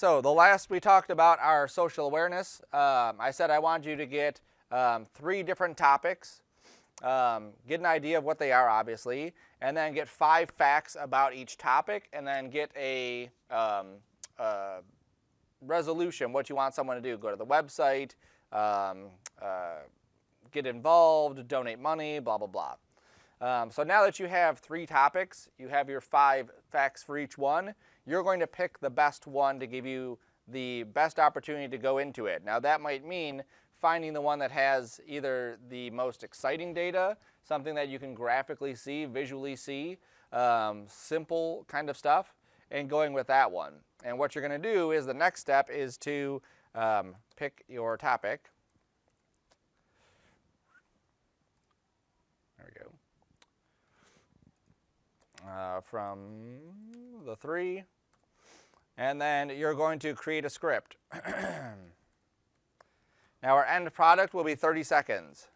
So the last we talked about our social awareness. I said I wanted you to get 3 different topics, get an idea of what they are, obviously, and then get 5 facts about each topic, and then get a resolution, what you want someone to do. Go to the website, get involved, donate money, blah, blah, blah. So now that you have 3 topics, you have your 5 facts for each one, you're going to pick the best one to give you the best opportunity to go into it. Now that might mean finding the one that has either the most exciting data, something that you can graphically see, visually see, simple kind of stuff, and going with that one. And what you're going to do is the next step is to pick your topic. There we go. From the 3. And then you're going to create a script. Now our end product will be 30 seconds.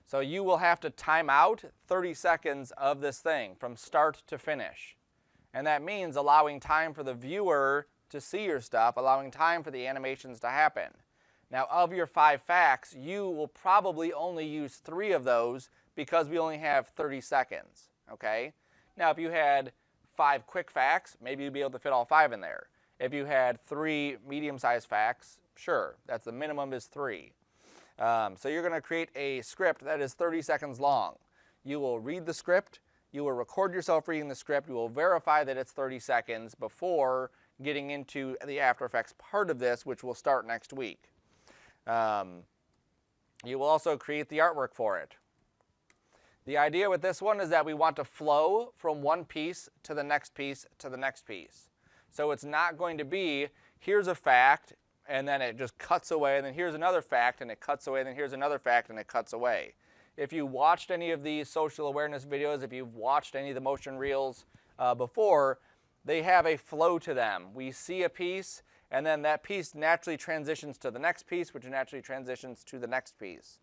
So you will have to time out 30 seconds of this thing from start to finish. And that means allowing time for the viewer to see your stuff, allowing time for the animations to happen. Now of your 5 facts, you will probably only use 3 of those because we only have 30 seconds, okay? Now if you had 5 quick facts, maybe you'd be able to fit all 5 in there. If you had 3 medium-sized facts, sure, that's the minimum is 3. So you're going to create a script that is 30 seconds long. You will read the script, you will record yourself reading the script, you will verify that it's 30 seconds before getting into the After Effects part of this, which will start next week. You will also create the artwork for it. The idea with this one is that we want to flow from one piece to the next piece to the next piece. So it's not going to be, here's a fact, and then it just cuts away, and then here's another fact, and it cuts away, and then here's another fact, and it cuts away. If you watched any of these social awareness videos, if you've watched any of the motion reels before, they have a flow to them. We see a piece, and then that piece naturally transitions to the next piece, which naturally transitions to the next piece.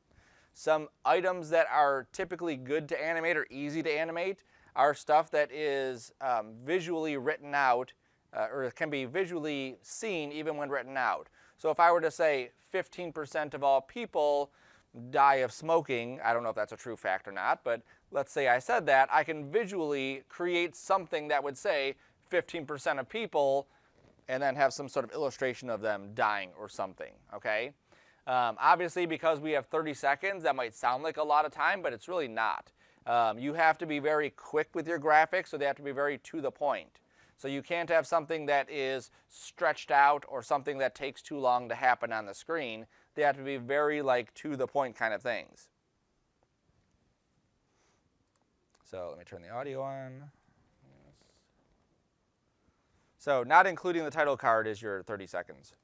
Some items that are typically good to animate or easy to animate are stuff that is visually written out or can be visually seen even when written out. So if I were to say 15% of all people die of smoking, I don't know if that's a true fact or not, but let's say I said that, I can visually create something that would say 15% of people and then have some sort of illustration of them dying or something, okay? Obviously, because we have 30 seconds, that might sound like a lot of time, but it's really not. You have to be very quick with your graphics, so they have to be very to the point. So you can't have something that is stretched out or something that takes too long to happen on the screen. They have to be very to the point kind of things. So let me turn the audio on. So not including the title card is your 30 seconds.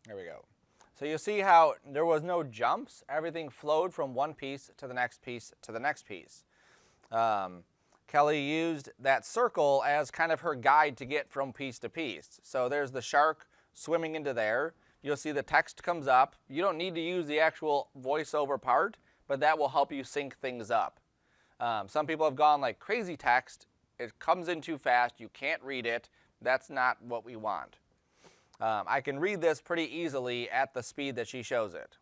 There we go. So you see how there was no jumps. Everything flowed from one piece to the next piece to the next piece. Kelly used that circle as kind of her guide to get from piece to piece. So there's the shark swimming into there. You'll see the text comes up. You don't need to use the actual voiceover part, but that will help you sync things up. Some people have gone like crazy text. It comes in too fast. You can't read it. That's not what we want. I can read this pretty easily at the speed that she shows it.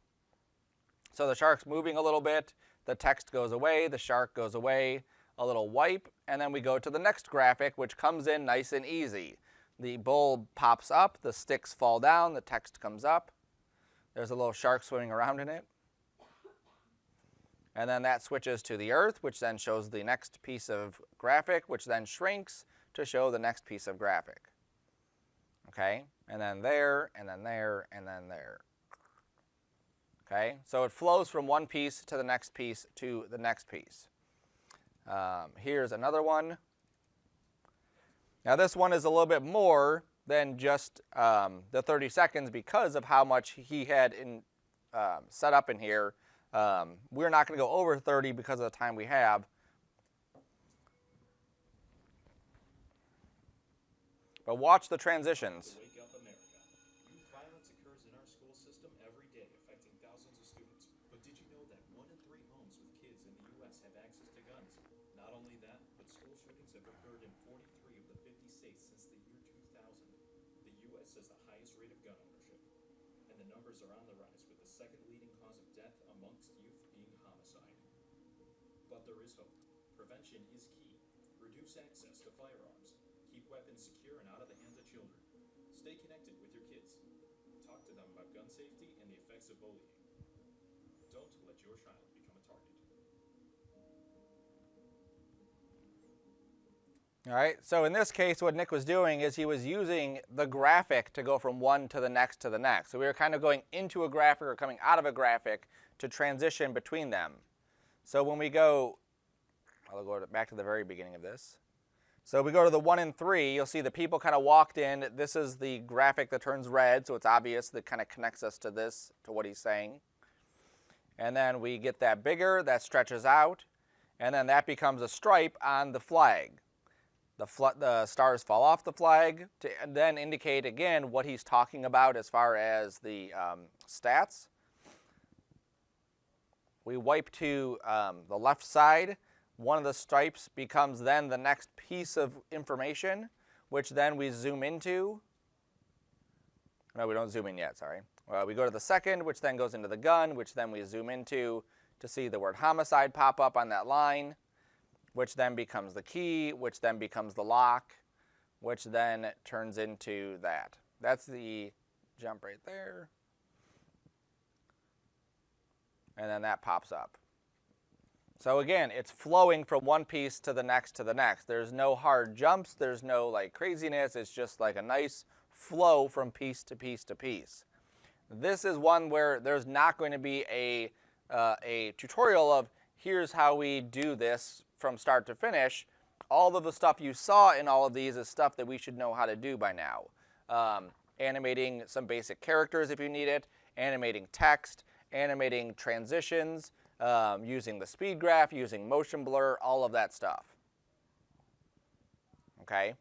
So the shark's moving a little bit, the text goes away, the shark goes away, a little wipe, and then we go to the next graphic, which comes in nice and easy. The bowl pops up, the sticks fall down, the text comes up. There's a little shark swimming around in it. And then that switches to the earth, which then shows the next piece of graphic, which then shrinks to show the next piece of graphic. Okay, and then there, and then there, and then there. Okay, so it flows from one piece to the next piece to the next piece. Here's another one. Now this one is a little bit more than just the 30 seconds because of how much he had set up in here. We're not going to go over 30 because of the time we have. But watch the transitions. Wake up America. Youth violence occurs in our school system every day, affecting thousands of students. But did you know that 1 in 3 homes with kids in the U.S. have access to guns? Not only that, but school shootings have occurred in 43 of the 50 states since the year 2000. The U.S. has the highest rate of gun ownership, and the numbers are on the rise, with the second leading cause of death amongst youth being homicide. But there is hope. Prevention is key. Reduce access to firearms. Keep weapons secure and out of the hands of children. Stay connected with your kids. Talk to them about gun safety and the effects of bullying. Don't let your child become a target. All right, so in this case, what Nick was doing is he was using the graphic to go from one to the next to the next. So we were kind of going into a graphic or coming out of a graphic to transition between them. So when we go, I'll go back to the very beginning of this. So we go to the 1 in 3, you'll see the people kind of walked in. This is the graphic that turns red, so it's obvious that kind of connects us to this, to what he's saying. And then we get that bigger, that stretches out, and then that becomes a stripe on the flag. The stars fall off the flag to then indicate again what he's talking about as far as the stats. We wipe to the left side. One of the stripes becomes then the next piece of information, which then we zoom into. No, we don't zoom in yet, sorry. We go to the second, which then goes into the gun, which then we zoom into to see the word homicide pop up on that line, which then becomes the key, which then becomes the lock, which then turns into that. That's the jump right there. And then that pops up. So again, it's flowing from one piece to the next to the next. There's no hard jumps. There's no like craziness. It's just like a nice flow from piece to piece to piece. This is one where there's not going to be a tutorial of here's how we do this from start to finish. All of the stuff you saw in all of these is stuff that we should know how to do by now. Animating some basic characters if you need it, animating text, animating transitions, using the speed graph, using motion blur, all of that stuff. Okay?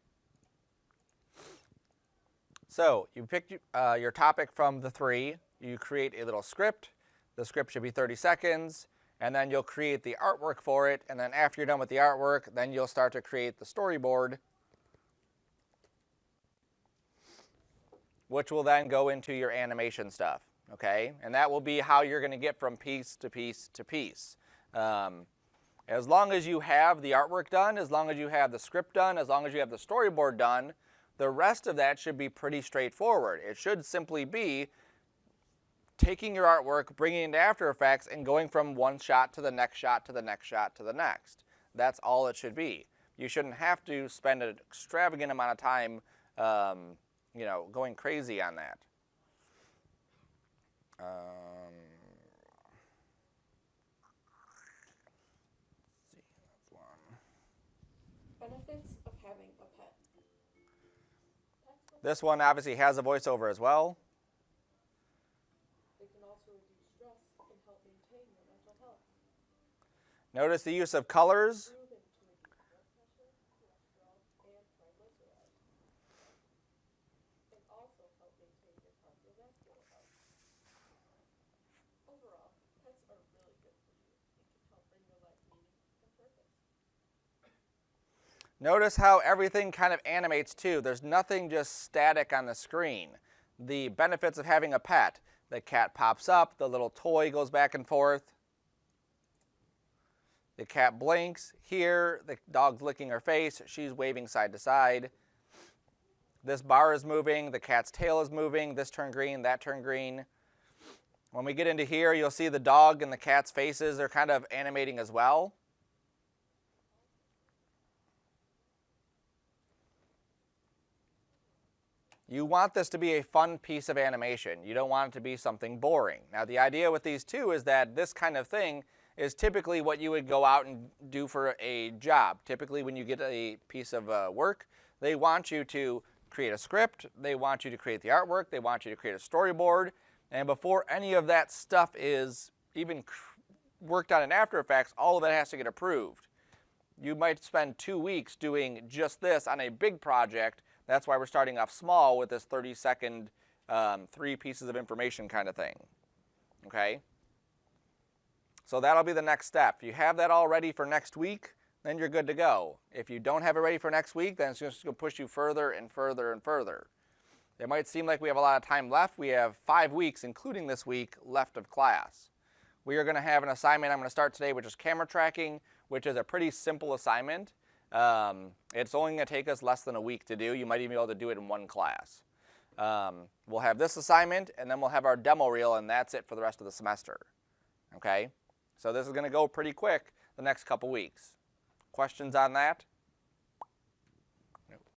So you pick your topic from the 3. You create a little script. The script should be 30 seconds. And then you'll create the artwork for it. And then after you're done with the artwork, then you'll start to create the storyboard, which will then go into your animation stuff. Okay, and that will be how you're going to get from piece to piece to piece. As long as you have the artwork done, as long as you have the script done, as long as you have the storyboard done, the rest of that should be pretty straightforward. It should simply be taking your artwork, bringing it into After Effects, and going from one shot to the next shot to the next shot to the next. That's all it should be. You shouldn't have to spend an extravagant amount of time, going crazy on that. Benefits of having a pet. This one obviously has a voiceover as well. It can also reduce stress and help maintain your mental health. Notice the use of colors. Proven to reduce blood pressure, cholesterol, and triglycerides. And also help maintain your cardiovascular health. Overall, pets are really good for you and can help bring your life meaning and purpose. Notice how everything kind of animates too. There's nothing just static on the screen. The benefits of having a pet. The cat pops up, the little toy goes back and forth. The cat blinks. Here, the dog's licking her face. She's waving side to side. This bar is moving. The cat's tail is moving. This turned green, that turned green. When we get into here, you'll see the dog and the cat's faces are kind of animating as well. You want this to be a fun piece of animation. You don't want it to be something boring. Now, the idea with these two is that this kind of thing is typically what you would go out and do for a job. Typically when you get a piece of work, they want you to create a script, they want you to create the artwork, they want you to create a storyboard, and before any of that stuff is even worked on in After Effects, all of it has to get approved. You might spend 2 weeks doing just this on a big project. That's why we're starting off small with this 30-second, 3 pieces of information kind of thing. Okay? So that'll be the next step. If you have that all ready for next week, then you're good to go. If you don't have it ready for next week, then it's just going to push you further and further and further. It might seem like we have a lot of time left. We have 5 weeks, including this week, left of class. We are going to have an assignment I'm going to start today, which is camera tracking, which is a pretty simple assignment. It's only going to take us less than a week to do. You might even be able to do it in one class. We'll have this assignment, and then we'll have our demo reel, and that's it for the rest of the semester. Okay? So this is going to go pretty quick the next couple weeks. Questions on that?